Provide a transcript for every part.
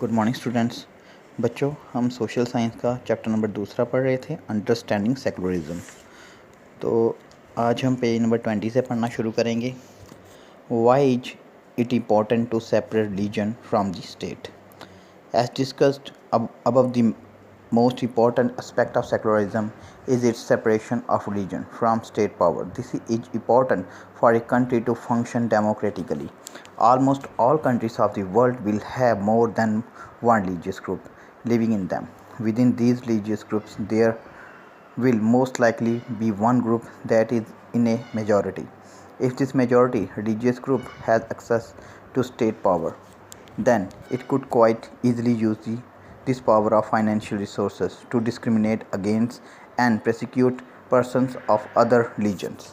Good morning students. बच्चों, हम social science का चैप्टर नंबर 2 पढ़ रहे थे, अंडरस्टैंडिंग सेकुलरिज्म। तो आज हम पेज नंबर 20 से पढ़ना शुरू करेंगे। Why is it important to separate religion from the state? As discussed above, the most important aspect of secularism is its separation of religion from state power. This is important for a country to function democratically. Almost all countries of the world will have more than one religious group living in them. Within these religious groups, there will most likely be one group that is in a majority. If this majority religious group has access to state power, then it could quite easily use this power of financial resources to discriminate against and persecute persons of other religions.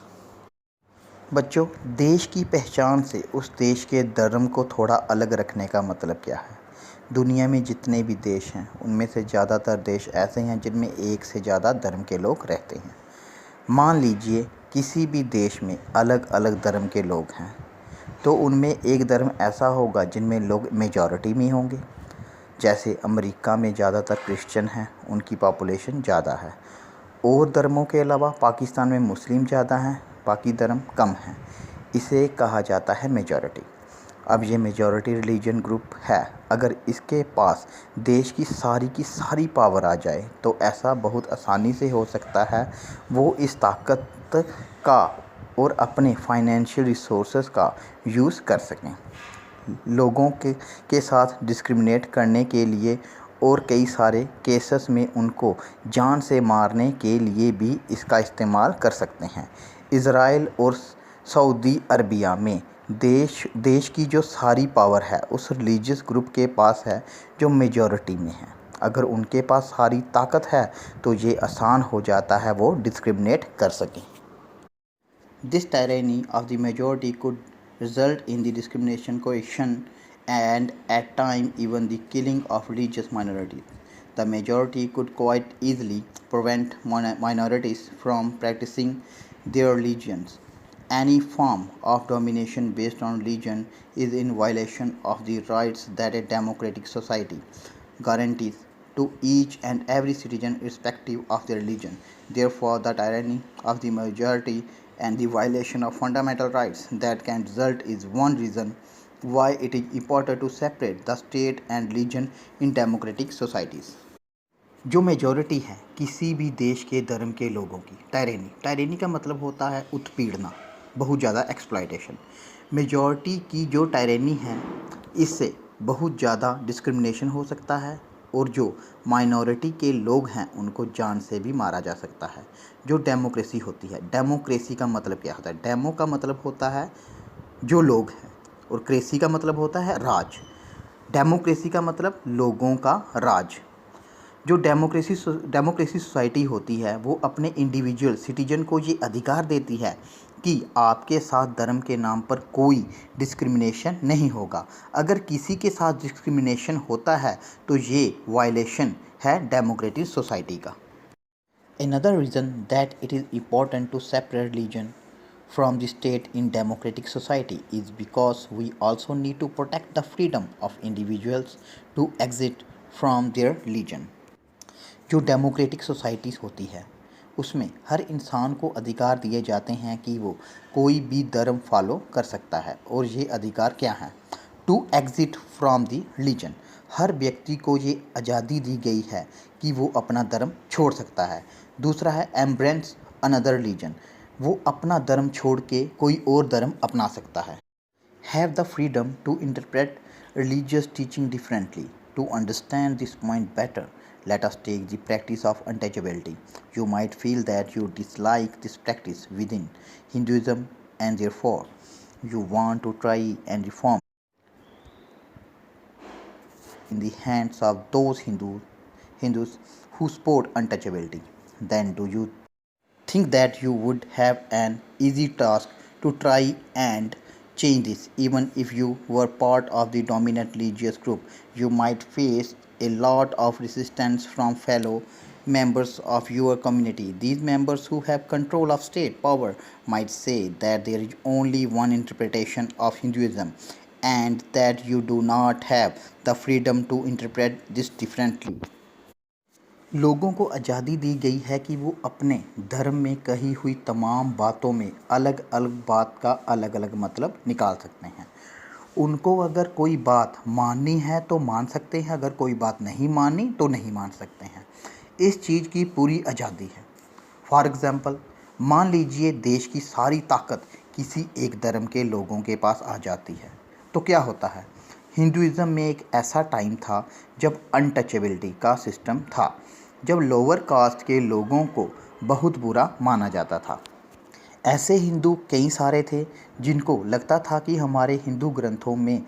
बच्चों, देश की पहचान से उस देश के धर्म को थोड़ा अलग रखने का मतलब क्या है? दुनिया में जितने भी देश हैं उनमें से ज़्यादातर देश ऐसे हैं जिनमें एक से ज़्यादा धर्म के लोग रहते हैं। मान लीजिए किसी भी देश में अलग अलग धर्म के लोग हैं, तो उनमें एक धर्म ऐसा होगा जिनमें लोग मेजॉरिटी में होंगे। जैसे अमेरिका में ज़्यादातर क्रिश्चियन हैं, उनकी पॉपुलेशन ज़्यादा है। और धर्मों के अलावा पाकिस्तान में मुस्लिम ज़्यादा हैं, बाकी धर्म कम हैं। इसे कहा जाता है मेजॉरिटी। अब ये मेजॉरिटी रिलीजन ग्रुप है, अगर इसके पास देश की सारी पावर आ जाए तो ऐसा बहुत आसानी से हो सकता है। वो इस ताकत का और अपने फाइनेंशियल रिसोर्सेज का यूज़ कर सकें लोगों के साथ डिस्क्रिमिनेट करने के लिए, और कई सारे केसेस में उनको जान से मारने के लिए भी इसका इस्तेमाल कर सकते हैं। इज़राइल और सऊदी अरबिया में देश की जो सारी पावर है उस रिलीजियस ग्रुप के पास है जो मेजॉरिटी में है। अगर उनके पास सारी ताकत है तो ये आसान हो जाता है वो डिस्क्रिमिनेट कर सकें। This tyranny of the majority could result in the discrimination, coercion, and at times even the killing of religious minorities. The majority could quite easily prevent minorities from practicing their religions. Any form of domination based on religion is in violation of the rights that a democratic society guarantees to each and every citizen irrespective of their religion. Therefore, the tyranny of the majority and the violation of fundamental rights that can result is one reason why it is important to separate the state and religion in democratic societies. जो majority है किसी भी देश के धर्म के लोगों की, टायरेनी का मतलब होता है उत्पीड़ना, बहुत ज़्यादा एक्सप्लॉयटेशन। मेजॉरिटी की जो टायरेनी है इससे बहुत ज़्यादा डिस्क्रिमिनेशन हो सकता है, और जो माइनॉरिटी के लोग हैं उनको जान से भी मारा जा सकता है। जो डेमोक्रेसी होती है, डेमोक्रेसी का मतलब क्या होता है? डेमो का मतलब होता है जो लोग हैं, और क्रेसी का मतलब होता है राज। डेमोक्रेसी का मतलब लोगों का राज। जो डेमोक्रेसी सोसाइटी होती है वो अपने इंडिविजुअल सिटीजन को ये अधिकार देती है कि आपके साथ धर्म के नाम पर कोई डिस्क्रिमिनेशन नहीं होगा। अगर किसी के साथ डिस्क्रिमिनेशन होता है तो ये वायलेशन है डेमोक्रेटिक सोसाइटी का। Another reason that it is important to separate religion from the state in democratic society is because we also need to protect the freedom of individuals to exit from their religion. जो democratic societies होती है उसमें हर इंसान को अधिकार दिए जाते हैं कि वो कोई भी धर्म फॉलो कर सकता है, और ये अधिकार क्या हैं? To exit from the religion, हर व्यक्ति को ये आज़ादी दी गई है कि वो अपना धर्म छोड़ सकता है। दूसरा है एम्ब्रेस अनदर रिलीजन, वो अपना धर्म छोड़ के कोई और धर्म अपना सकता है। Have the freedom to interpret religious teaching differently. To understand this point better, let us take the practice of untouchability. You might feel that you dislike this practice within Hinduism and therefore you want to try and reform in the hands of those Hindus who support untouchability. Then do you think that you would have an easy task to try and change this? Even if you were part of the dominant religious group, you might face a lot of resistance from fellow members of your community. These members who have control of state power might say that there is only one interpretation of Hinduism and that you do not have the freedom to interpret this differently. लोगों को आज़ादी दी गई है कि वो अपने धर्म में कही हुई तमाम बातों में अलग अलग बात का अलग अलग मतलब निकाल सकते हैं। उनको अगर कोई बात माननी है तो मान सकते हैं, अगर कोई बात नहीं माननी तो नहीं मान सकते हैं। इस चीज़ की पूरी आज़ादी है। फॉर एग्ज़ाम्पल, मान लीजिए देश की सारी ताकत किसी एक धर्म के लोगों के पास आ जाती है तो क्या होता है। हिंदुइज़्म में एक ऐसा टाइम था जब अनटचेबिलिटी का सिस्टम था, जब लोअर कास्ट के लोगों को बहुत बुरा माना जाता था। ऐसे हिंदू कई सारे थे जिनको लगता था कि हमारे हिंदू ग्रंथों में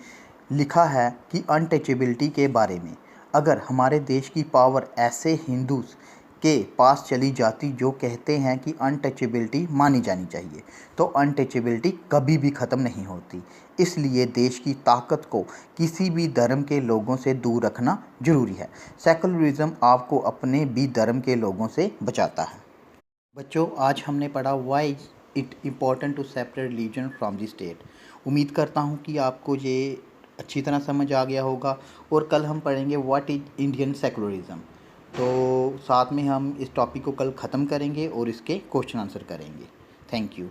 लिखा है कि अनटचेबिलिटी के बारे में, अगर हमारे देश की पावर ऐसे हिंदूज के पास चली जाती जो कहते हैं कि अनटचेबिलिटी मानी जानी चाहिए, तो अनटचेबिलिटी कभी भी ख़त्म नहीं होती। इसलिए देश की ताकत को किसी भी धर्म के लोगों से दूर रखना ज़रूरी है। सेकुलरिज्म आपको अपने भी धर्म के लोगों से बचाता है। बच्चों, आज हमने पढ़ा why it important to separate religion from the state. उम्मीद करता हूँ कि आपको ये अच्छी तरह समझ आ गया होगा। और कल हम पढ़ेंगे व्हाट इज इंडियन सेकुलरिज्म। तो साथ में हम इस टॉपिक को कल ख़त्म करेंगे और इसके क्वेश्चन आंसर करेंगे। Thank you.